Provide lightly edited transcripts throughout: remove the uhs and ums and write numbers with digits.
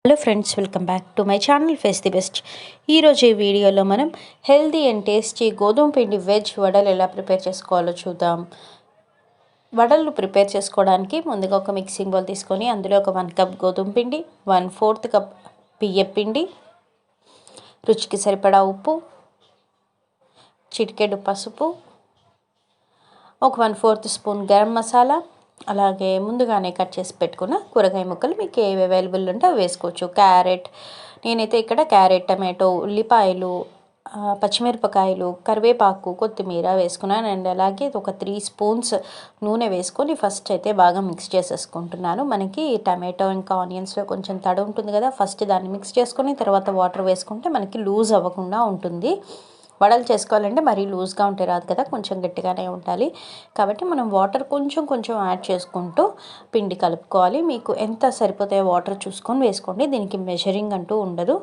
Hello friends, welcome back to my channel face the best. ఈరోజు ఈ వీడియోలో మనం హెల్దీ అండ్ టేస్టీ గోధుమ పిండి వెజ్ వడలు ఎలా ప్రిపేర్ చేసుకోవాలో చూద్దాం. వడలు ప్రిపేర్ చేసుకోవడానికి ముందుగా ఒక మిక్సింగ్ బౌల్ తీసుకొని అందులో ఒక 1 కప్ గోధుమ పిండి, 1/4 కప్ బియ్యం పిండి, రుచికి సరిపడా ఉప్పు, చిటికెడు పసుపు, ఒక 1/4 స్పూన్ గరం మసాలా, అలాగే ముందుగానే కట్ చేసి పెట్టుకున్న కూరగాయ ముక్కలు మీకు ఏవి అవైలబుల్ ఉంటే అవి వేసుకోవచ్చు. క్యారెట్, నేనైతే ఇక్కడ క్యారెట్, టమాటో, ఉల్లిపాయలు, పచ్చిమిరపకాయలు, కరివేపాకు, కొత్తిమీర వేసుకున్నాను. అండ్ అలాగే ఒక 3 స్పూన్స్ నూనె వేసుకొని ఫస్ట్ అయితే బాగా మిక్స్ చేసేసుకుంటున్నాను. మనకి టమాటో ఇంకా ఆనియన్స్లో కొంచెం తడి ఉంటుంది కదా, ఫస్ట్ దాన్ని మిక్స్ చేసుకొని తర్వాత వాటర్ వేసుకుంటే మనకి లూజ్ అవ్వకుండా ఉంటుంది. వడలు చేసుకోవాలంటే మరీ లూజ్గా ఉంటే రాదు కదా, కొంచెం గట్టిగానే ఉండాలి. కాబట్టి మనం వాటర్ కొంచెం కొంచెం యాడ్ చేసుకుంటూ పిండి కలుపుకోవాలి. మీకు ఎంత సరిపోతాయో వాటర్ చూసుకొని వేసుకోండి, దీనికి మెజరింగ్ అంటూ ఉండదు.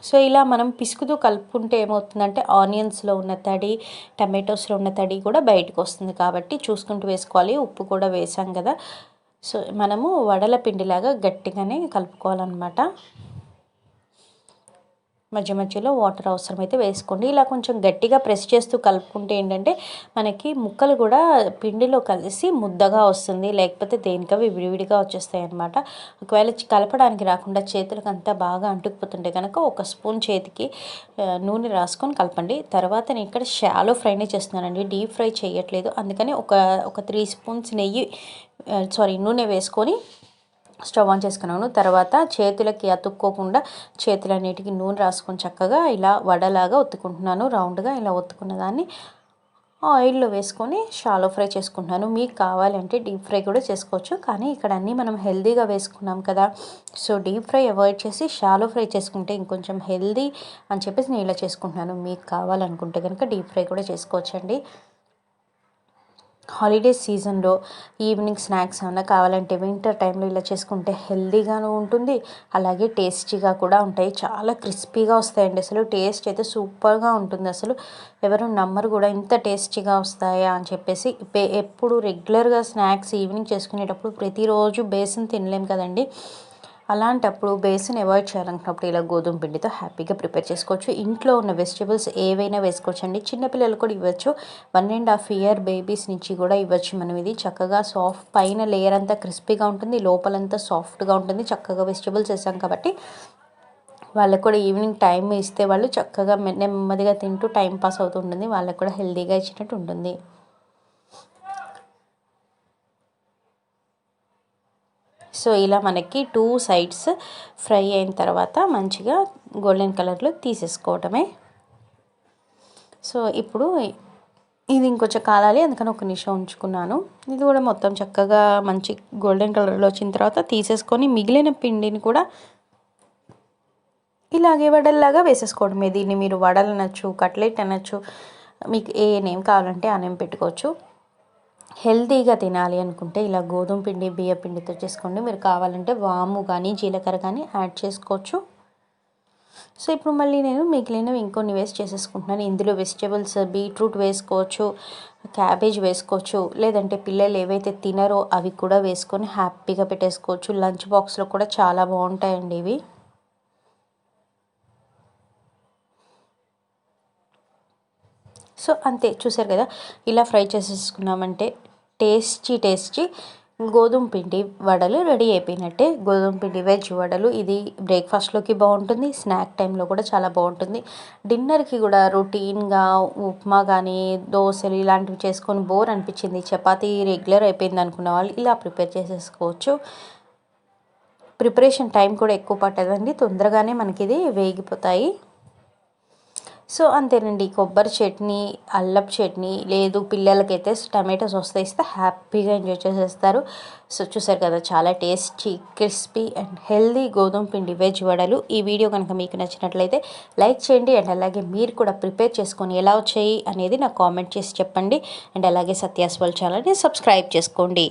సో ఇలా మనం పిసుకుతూ కలుపుకుంటే ఏమవుతుందంటే ఆనియన్స్లో ఉన్న తడి, టమాటోస్లో ఉన్న తడి కూడా బయటకు వస్తుంది. కాబట్టి చూసుకుంటూ వేసుకోవాలి. ఉప్పు కూడా వేసాం కదా, సో మనము వడల పిండిలాగా గట్టిగానే కలుపుకోవాలన్నమాట. మధ్య మధ్యలో వాటర్ అవసరమైతే వేసుకోండి. ఇలా కొంచెం గట్టిగా ప్రెస్ చేస్తూ కలుపుకుంటే ఏంటంటే మనకి ముక్కలు కూడా పిండిలో కలిసి ముద్దగా వస్తుంది, లేకపోతే దేనికవి విడివిడిగా వచ్చేస్తాయి అన్నమాట. ఒకవేళ కలపడానికి రాకుండా చేతులకు అంతా బాగా అంటుకుపోతుంటే కనుక ఒక స్పూన్ చేతికి నూనె రాసుకొని కలపండి. తర్వాత నేను ఇక్కడ షాలో ఫ్రైనే చేస్తున్నానండి, డీప్ ఫ్రై చేయట్లేదు. అందుకని ఒక 3 స్పూన్స్ నూనె వేసుకొని స్టవ్ ఆన్ చేసుకున్నాను. తర్వాత చేతులకి అతుక్కోకుండా చేతులన్నిటికీ నూనె రాసుకొని చక్కగా ఇలా వడలాగా ఒత్తుకుంటున్నాను. రౌండ్గా ఇలా ఒత్తుకున్న దాన్ని ఆయిల్లో వేసుకొని షాలో ఫ్రై చేసుకుంటున్నాను. మీకు కావాలంటే డీప్ ఫ్రై కూడా చేసుకోవచ్చు, కానీ ఇక్కడ అన్నీ మనం హెల్దీగా వేసుకున్నాం కదా, సో డీప్ ఫ్రై అవాయిడ్ చేసి షాలో ఫ్రై చేసుకుంటే ఇంకొంచెం హెల్దీ అని చెప్పేసి నేను ఇలా చేసుకుంటున్నాను. మీకు కావాలనుకుంటే కనుక డీప్ ఫ్రై కూడా చేసుకోవచ్చండి. హాలిడేస్ సీజన్లో ఈవినింగ్ స్నాక్స్ ఏమైనా కావాలంటే వింటర్ టైంలో ఇలా చేసుకుంటే హెల్దీగాను ఉంటుంది, అలాగే టేస్టీగా కూడా ఉంటాయి. చాలా క్రిస్పీగా వస్తాయండి, అసలు టేస్ట్ అయితే సూపర్గా ఉంటుంది. అసలు ఎవరు నమ్మరు కూడా ఇంత టేస్టీగా వస్తాయా అని చెప్పేసి. ఎప్పుడు రెగ్యులర్గా స్నాక్స్ ఈవినింగ్ చేసుకునేటప్పుడు ప్రతిరోజు బేసన్ తినలేం కదండి, అలాంటప్పుడు బేసిన్ అవాయిడ్ చేయాలనుకున్నప్పుడు ఇలా గోధుమ పిండితో హ్యాపీగా ప్రిపేర్ చేసుకోవచ్చు. ఇంట్లో ఉన్న వెజిటేబుల్స్ ఏవైనా వేసుకోవచ్చు అండి. చిన్నపిల్లలు కూడా ఇవ్వచ్చు, 1.5 ఇయర్ బేబీస్ నుంచి కూడా ఇవ్వచ్చు మనం. ఇది చక్కగా సాఫ్ట్, పైన లేయర్ అంతా క్రిస్పీగా ఉంటుంది, లోపలంతా సాఫ్ట్గా ఉంటుంది. చక్కగా వెజిటేబుల్స్ వేసాం కాబట్టి వాళ్ళకు కూడా ఈవినింగ్ టైం ఇస్తే వాళ్ళు చక్కగా నెమ్మదిగా తింటూ టైం పాస్ అవుతుంటుంది. వాళ్ళకు కూడా హెల్తీగా ఇచ్చినట్టు ఉంటుంది. సో ఇలా మనకి 2 సైడ్స్ ఫ్రై అయిన తర్వాత మంచిగా గోల్డెన్ కలర్లో తీసేసుకోవటమే. సో ఇప్పుడు ఇది ఇంకొంచెం కాలాలి, అందుకని ఒక నిమిషం ఉంచుకున్నాను. ఇది కూడా మొత్తం చక్కగా మంచి గోల్డెన్ కలర్లో వచ్చిన తర్వాత తీసేసుకొని మిగిలిన పిండిని కూడా ఇలాగే వడల్లాగా వేసేసుకోవడమే. దీన్ని మీరు వడలు అనొచ్చు, కట్లెట్ అనొచ్చు, మీకు ఏ నేమ్ కావాలంటే ఆ నేమ్ పెట్టుకోవచ్చు. హెల్తీగా తినాలి అనుకుంటే ఇలా గోధుమ పిండి, బియ్య పిండితో చేసుకోండి. మీరు కావాలంటే వాము కానీ జీలకర్ర కానీ యాడ్ చేసుకోవచ్చు. సో ఇప్పుడు మళ్ళీ నేను మిగిలినవి ఇంకొన్ని వేసి చేసేసుకుంటున్నాను. ఇందులో వెజిటేబుల్స్ బీట్రూట్ వేసుకోవచ్చు, క్యాబేజ్ వేసుకోవచ్చు, లేదంటే పిల్లలు ఏవైతే తినరో అవి కూడా వేసుకొని హ్యాపీగా పెట్టేసుకోవచ్చు. లంచ్ బాక్స్లో కూడా చాలా బాగుంటాయండి ఇవి. సో అంతే, చూసారు కదా, ఇలా ఫ్రై చేసేసుకున్నామంటే టేస్టీ గోధుమ పిండి వడలు రెడీ అయిపోయినట్టే. గోధుమ పిండి వెజ్ వడలు, ఇది బ్రేక్ఫాస్ట్లోకి బాగుంటుంది, స్నాక్ టైంలో కూడా చాలా బాగుంటుంది. డిన్నర్కి కూడా రొటీన్గా ఉప్మా కానీ దోశలు ఇలాంటివి చేసుకొని బోర్ అనిపించింది, చపాతీ రెగ్యులర్ అయిపోయింది అనుకున్న వాళ్ళు ఇలా ప్రిపేర్ చేసేసుకోవచ్చు. ప్రిపరేషన్ టైం కూడా ఎక్కువ పట్టదండి, తొందరగానే మనకి ఇది వేగిపోతాయి. సో అంతేనండి, కొబ్బరి చట్నీ, అల్లపు చట్నీ, లేదు పిల్లలకైతే టమాటో సాస్తో ఇస్తే హ్యాపీగా ఎంజాయ్ చేసేస్తారు. సో చూసారు కదా, చాలా టేస్టీ, క్రిస్పీ అండ్ హెల్దీ గోధుమ పిండి వెజ్ వడలు. ఈ వీడియో కనుక మీకు నచ్చినట్లయితే లైక్ చేయండి, అండ్ అలాగే మీరు కూడా ప్రిపేర్ చేసుకొని ఎలా వచ్చాయి అనేది నాకు కామెంట్ చేసి చెప్పండి. అండ్ అలాగే సత్యాస్ వరల్డ్ ఛానల్ని సబ్స్క్రైబ్ చేసుకోండి.